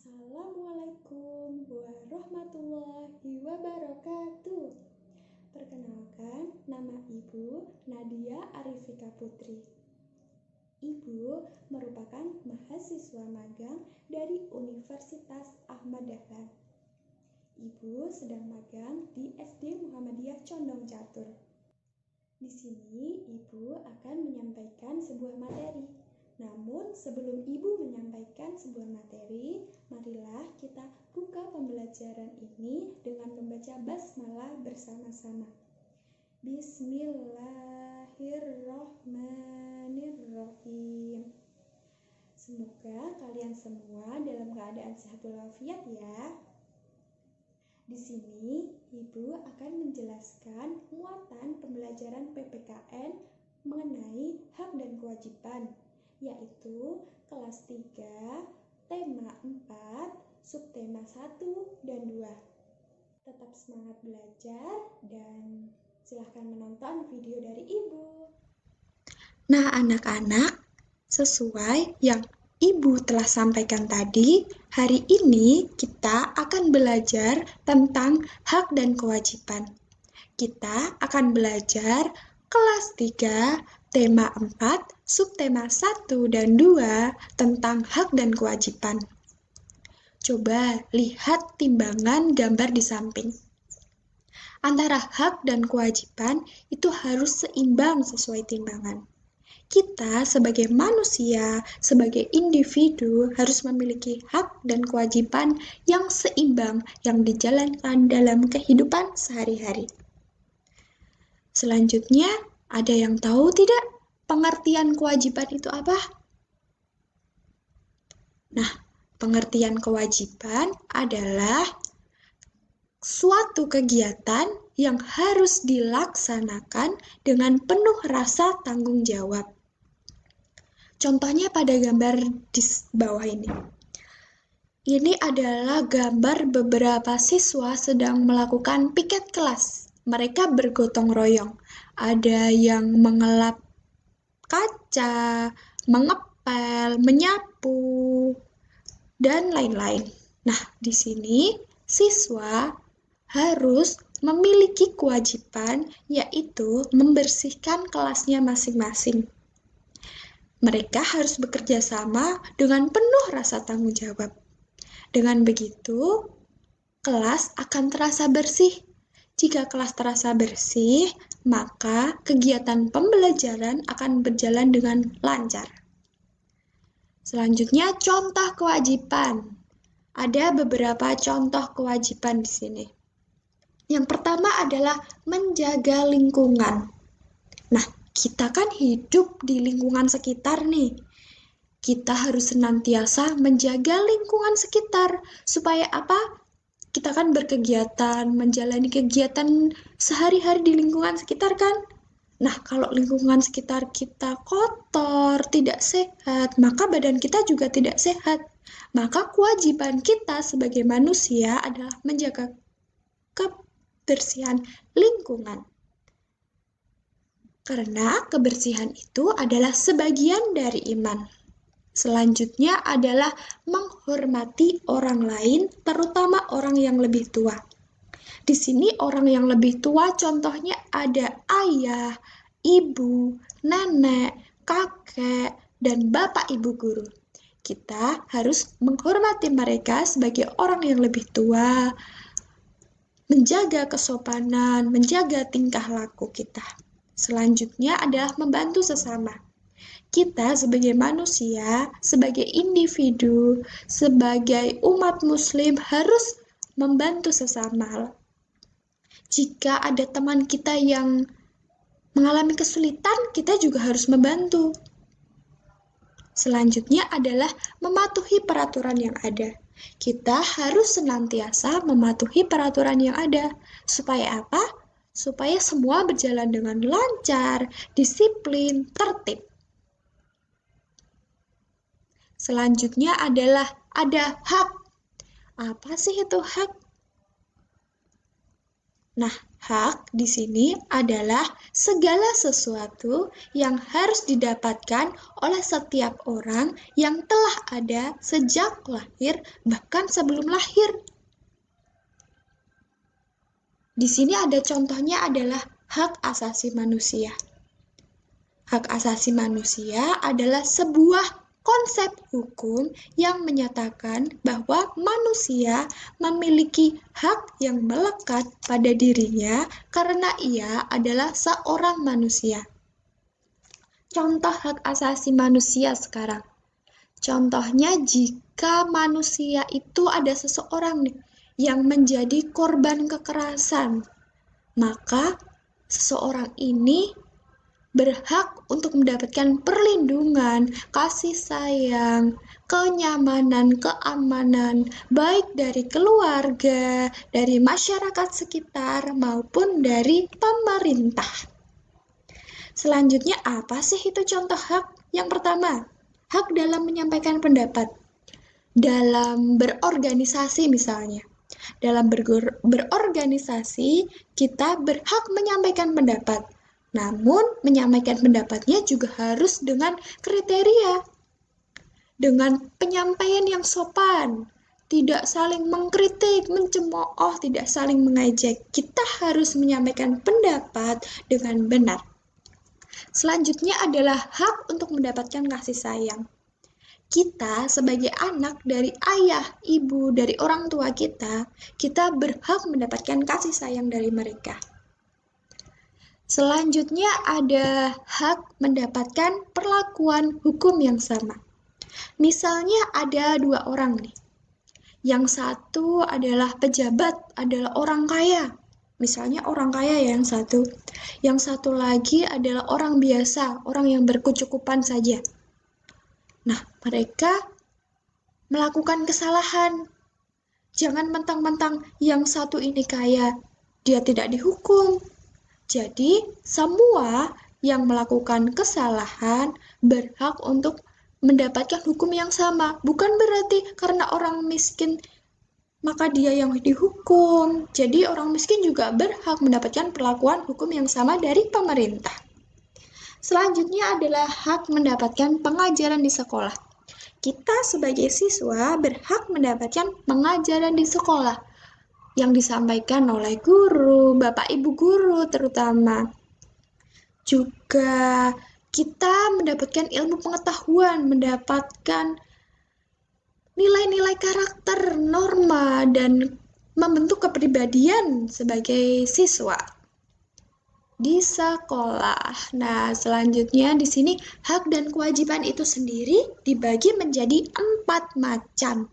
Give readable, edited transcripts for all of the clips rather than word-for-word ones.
Assalamualaikum warahmatullahi wabarakatuh. Perkenalkan, nama Ibu Nadia Arifika Putri. Ibu merupakan mahasiswa magang dari Universitas Ahmad Dahlan. Ibu sedang magang di SD Muhammadiyah Condong Catur. Di sini Ibu akan menyampaikan sebuah materi. Namun sebelum Ibu menyampaikan sebuah materi, marilah kita buka pembelajaran ini dengan membaca basmalah bersama-sama. Bismillahirrahmanirrahim. Semoga kalian semua dalam keadaan sehat walafiat ya. Di sini Ibu akan menjelaskan muatan pembelajaran PPKN mengenai hak dan kewajiban, yaitu kelas 3, tema 4, subtema 1 dan 2. Tetap semangat belajar dan silahkan menonton video dari Ibu. Nah, anak-anak, sesuai yang Ibu telah sampaikan tadi, hari ini kita akan belajar tentang hak dan kewajiban. Kita akan belajar kelas 3, tema 4, subtema 1 dan 2 tentang hak dan kewajiban. Coba lihat timbangan gambar di samping. Antara hak dan kewajiban itu harus seimbang sesuai timbangan. Kita sebagai manusia, sebagai individu harus memiliki hak dan kewajiban yang seimbang yang dijalankan dalam kehidupan sehari-hari. Selanjutnya, ada yang tahu tidak pengertian kewajiban itu apa? Nah, pengertian kewajiban adalah suatu kegiatan yang harus dilaksanakan dengan penuh rasa tanggung jawab. Contohnya pada gambar di bawah ini. Ini adalah gambar beberapa siswa sedang melakukan piket kelas. Mereka bergotong royong. Ada yang mengelap kaca, mengepel, menyapu, dan lain-lain. Nah, di sini siswa harus memiliki kewajiban, yaitu membersihkan kelasnya masing-masing. Mereka harus bekerja sama dengan penuh rasa tanggung jawab. Dengan begitu, kelas akan terasa bersih. Jika kelas terasa bersih, maka kegiatan pembelajaran akan berjalan dengan lancar. Selanjutnya, contoh kewajiban. Ada beberapa contoh kewajiban di sini. Yang pertama adalah menjaga lingkungan. Nah, kita kan hidup di lingkungan sekitar nih. Kita harus senantiasa menjaga lingkungan sekitar. Supaya apa? Kita kan berkegiatan, menjalani kegiatan sehari-hari di lingkungan sekitar kan? Nah, kalau lingkungan sekitar kita kotor, tidak sehat, maka badan kita juga tidak sehat. Maka kewajiban kita sebagai manusia adalah menjaga kebersihan lingkungan. Karena kebersihan itu adalah sebagian dari iman. Selanjutnya adalah menghormati orang lain, terutama orang yang lebih tua. Di sini orang yang lebih tua contohnya ada ayah, ibu, nenek, kakek, dan bapak ibu guru. Kita harus menghormati mereka sebagai orang yang lebih tua, menjaga kesopanan, menjaga tingkah laku kita. Selanjutnya adalah membantu sesama. Kita sebagai manusia, sebagai individu, sebagai umat muslim harus membantu sesama. Jika ada teman kita yang mengalami kesulitan, kita juga harus membantu. Selanjutnya adalah mematuhi peraturan yang ada. Kita harus senantiasa mematuhi peraturan yang ada. Supaya apa? Supaya semua berjalan dengan lancar, disiplin, tertib. Selanjutnya adalah ada hak. Apa sih itu hak? Nah, Hak di sini adalah segala sesuatu yang harus didapatkan oleh setiap orang yang telah ada sejak lahir, bahkan sebelum lahir. Di sini ada contohnya adalah hak asasi manusia. Hak asasi manusia adalah sebuah konsep hukum yang menyatakan bahwa manusia memiliki hak yang melekat pada dirinya karena ia adalah seorang manusia. Contoh hak asasi manusia sekarang. Contohnya jika manusia itu ada seseorang nih yang menjadi korban kekerasan, maka seseorang ini berhak untuk mendapatkan perlindungan, kasih sayang, kenyamanan, keamanan, baik dari keluarga, dari masyarakat sekitar, maupun dari pemerintah. Selanjutnya, apa sih itu contoh hak? Yang pertama, hak dalam menyampaikan pendapat. Dalam berorganisasi misalnya. Dalam berorganisasi, kita berhak menyampaikan pendapat. Namun, menyampaikan pendapatnya juga harus dengan kriteria. Dengan penyampaian yang sopan, tidak saling mengkritik, mencemooh, tidak saling mengejek. Kita harus menyampaikan pendapat dengan benar. Selanjutnya adalah hak untuk mendapatkan kasih sayang. Kita sebagai anak dari ayah, ibu, dari orang tua kita berhak mendapatkan kasih sayang dari mereka. Selanjutnya ada hak mendapatkan perlakuan hukum yang sama. Misalnya ada 2 orang nih. Yang satu adalah pejabat, adalah orang kaya. Misalnya orang kaya ya yang satu. Yang satu lagi adalah orang biasa, orang yang berkecukupan saja. Nah, mereka melakukan kesalahan. Jangan mentang-mentang yang satu ini kaya, dia tidak dihukum. Jadi, semua yang melakukan kesalahan berhak untuk mendapatkan hukum yang sama. Bukan berarti karena orang miskin maka dia yang dihukum. Jadi, orang miskin juga berhak mendapatkan perlakuan hukum yang sama dari pemerintah. Selanjutnya adalah hak mendapatkan pengajaran di sekolah. Kita sebagai siswa berhak mendapatkan pengajaran di sekolah yang disampaikan oleh guru, bapak ibu guru terutama. Juga kita mendapatkan ilmu pengetahuan, mendapatkan nilai-nilai karakter, norma, dan membentuk kepribadian sebagai siswa di sekolah. Nah, selanjutnya di sini hak dan kewajiban itu sendiri dibagi menjadi 4 macam.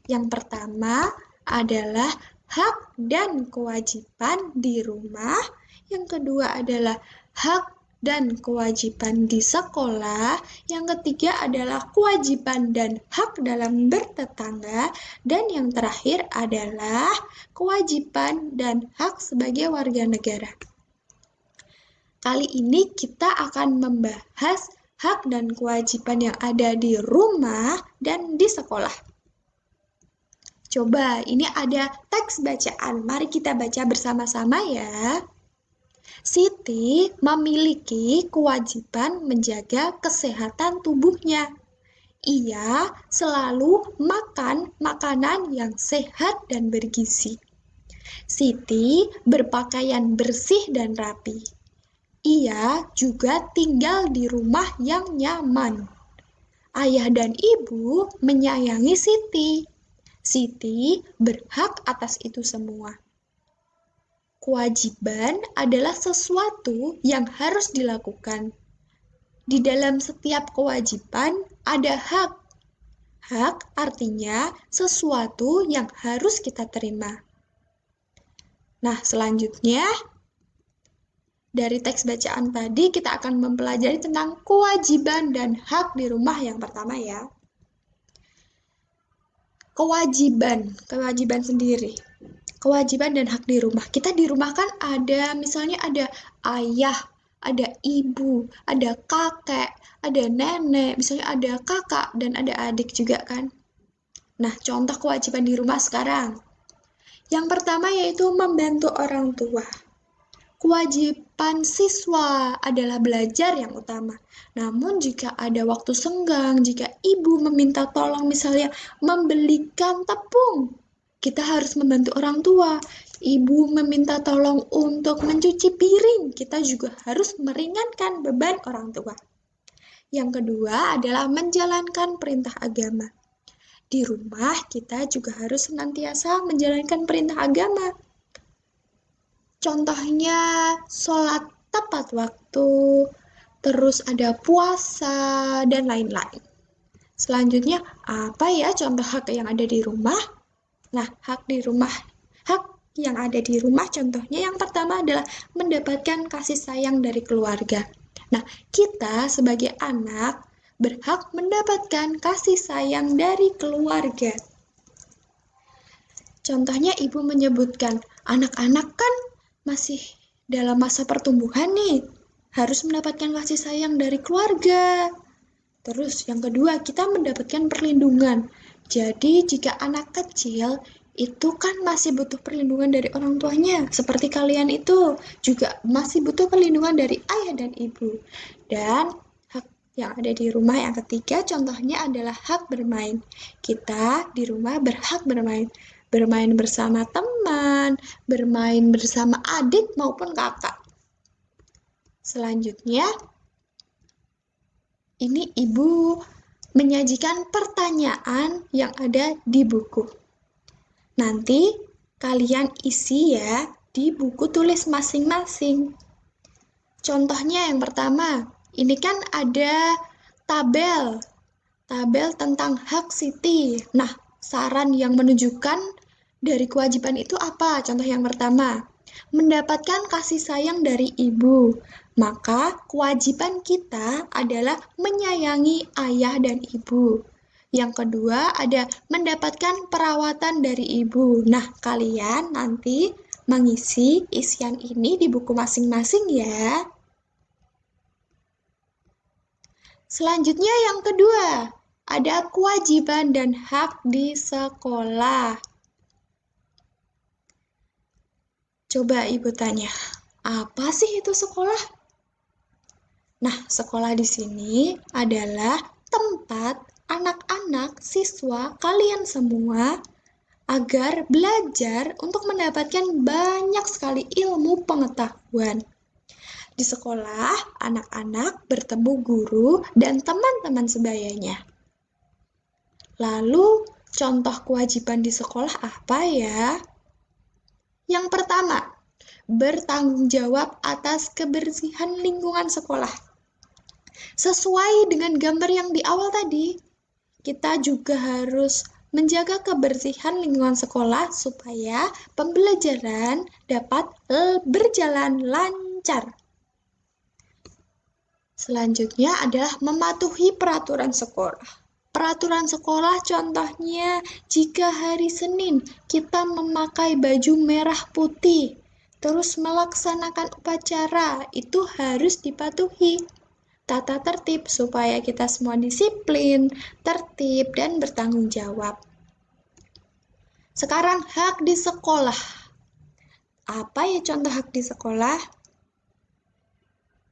Yang pertama adalah hak dan kewajiban di rumah. Yang kedua adalah hak dan kewajiban di sekolah. Yang ketiga adalah kewajiban dan hak dalam bertetangga. Dan yang terakhir adalah kewajiban dan hak sebagai warga negara. Kali ini kita akan membahas hak dan kewajiban yang ada di rumah dan di sekolah. Coba, ini ada teks bacaan. Mari kita baca bersama-sama ya. Siti memiliki kewajiban menjaga kesehatan tubuhnya. Ia selalu makan makanan yang sehat dan bergizi. Siti berpakaian bersih dan rapi. Ia juga tinggal di rumah yang nyaman. Ayah dan ibu menyayangi Siti. Siti berhak atas itu semua. Kewajiban adalah sesuatu yang harus dilakukan. Di dalam setiap kewajiban ada hak. Hak artinya sesuatu yang harus kita terima. Nah, selanjutnya dari teks bacaan tadi kita akan mempelajari tentang kewajiban dan hak di rumah yang pertama ya. Kewajiban sendiri. Kewajiban dan hak di rumah. Kita di rumah kan ada, misalnya ada ayah, ada ibu, ada kakek, ada nenek, misalnya ada kakak dan ada adik juga kan. Nah, contoh kewajiban di rumah sekarang. Yang pertama yaitu membantu orang tua. kewajiban siswa adalah belajar yang utama. Namun jika ada waktu senggang, jika ibu meminta tolong misalnya membelikan tepung, kita harus membantu orang tua. Ibu meminta tolong untuk mencuci piring, kita juga harus meringankan beban orang tua. Yang kedua adalah menjalankan perintah agama. Di rumah kita juga harus senantiasa menjalankan perintah agama. Contohnya sholat tepat waktu, terus ada puasa, dan lain-lain. Selanjutnya, apa ya contoh hak yang ada di rumah? Nah, hak yang ada di rumah contohnya yang pertama adalah mendapatkan kasih sayang dari keluarga. Nah, kita sebagai anak berhak mendapatkan kasih sayang dari keluarga. Contohnya ibu menyebutkan, anak-anak kan masih dalam masa pertumbuhan nih, harus mendapatkan kasih sayang dari keluarga. Terus yang kedua, kita mendapatkan perlindungan. Jadi jika anak kecil itu kan masih butuh perlindungan dari orang tuanya. Seperti kalian itu juga masih butuh perlindungan dari ayah dan ibu. Dan hak yang ada di rumah yang ketiga contohnya adalah hak bermain. Kita di rumah berhak bermain. Bermain bersama teman, bermain bersama adik maupun kakak. Selanjutnya, ini ibu menyajikan pertanyaan yang ada di buku. Nanti kalian isi ya di buku tulis masing-masing. Contohnya yang pertama, ini kan ada tabel tentang hak Siti. Nah, saran yang menunjukkan dari kewajiban itu apa? Contoh yang pertama, mendapatkan kasih sayang dari ibu. Maka kewajiban kita adalah menyayangi ayah dan ibu. Yang kedua ada mendapatkan perawatan dari ibu. Nah, kalian nanti mengisi isian ini di buku masing-masing ya. Selanjutnya yang kedua, ada kewajiban dan hak di sekolah. Coba ibu tanya, apa sih itu sekolah? Nah, sekolah di sini adalah tempat anak-anak, siswa, kalian semua agar belajar untuk mendapatkan banyak sekali ilmu pengetahuan. Di sekolah, anak-anak bertemu guru dan teman-teman sebayanya. Lalu, contoh kewajiban di sekolah apa ya? Yang pertama, bertanggung jawab atas kebersihan lingkungan sekolah. Sesuai dengan gambar yang di awal tadi, kita juga harus menjaga kebersihan lingkungan sekolah supaya pembelajaran dapat berjalan lancar. Selanjutnya adalah mematuhi peraturan sekolah. Peraturan sekolah contohnya jika hari Senin kita memakai baju merah putih, terus melaksanakan upacara, itu harus dipatuhi. Tata tertib supaya kita semua disiplin, tertib, dan bertanggung jawab. Sekarang hak di sekolah. Apa ya contoh hak di sekolah?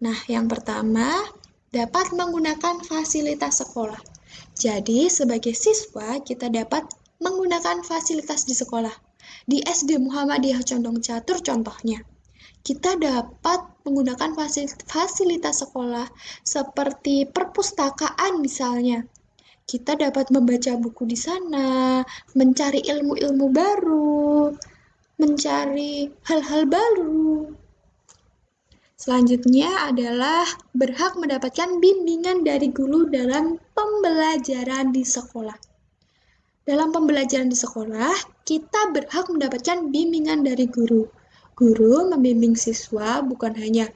Nah, yang pertama, dapat menggunakan fasilitas sekolah. Jadi, sebagai siswa, kita dapat menggunakan fasilitas di sekolah. Di SD Muhammadiyah Condong Catur contohnya, kita dapat menggunakan fasilitas sekolah seperti perpustakaan misalnya. Kita dapat membaca buku di sana, mencari ilmu-ilmu baru, mencari hal-hal baru. Selanjutnya adalah berhak mendapatkan bimbingan dari guru dalam pembelajaran di sekolah. Dalam pembelajaran di sekolah, kita berhak mendapatkan bimbingan dari guru. Guru membimbing siswa bukan hanya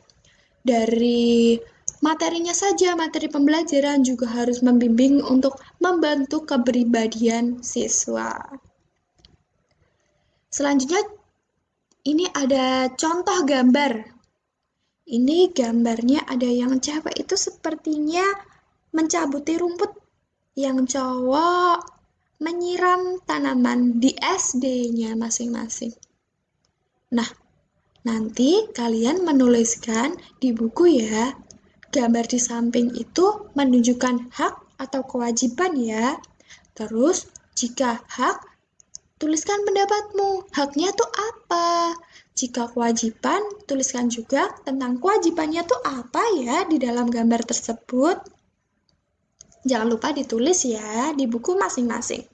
dari materinya saja, materi pembelajaran juga harus membimbing untuk membantu kepribadian siswa. Selanjutnya, ini ada contoh gambar. Ini gambarnya ada yang cewek itu sepertinya mencabuti rumput, yang cowok menyiram tanaman di SD-nya masing-masing. Nah, Nanti kalian menuliskan di buku ya. Gambar di samping itu menunjukkan hak atau kewajiban ya. Terus, jika hak, tuliskan pendapatmu. Haknya tuh apa? Jika kewajiban, tuliskan juga tentang kewajibannya tuh apa ya di dalam gambar tersebut. Jangan lupa ditulis ya di buku masing-masing.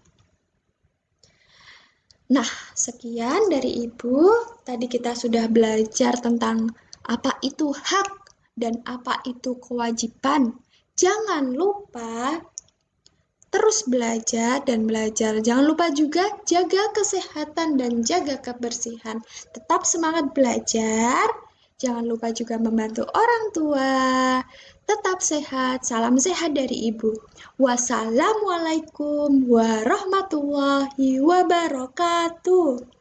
Nah, sekian dari Ibu. Tadi kita sudah belajar tentang apa itu hak dan apa itu kewajiban. Jangan lupa terus belajar dan belajar. Jangan lupa juga jaga kesehatan dan jaga kebersihan. Tetap semangat belajar. Jangan lupa juga membantu orang tua. Tetap sehat. Salam sehat dari Ibu. Wassalamualaikum warahmatullahi wabarakatuh.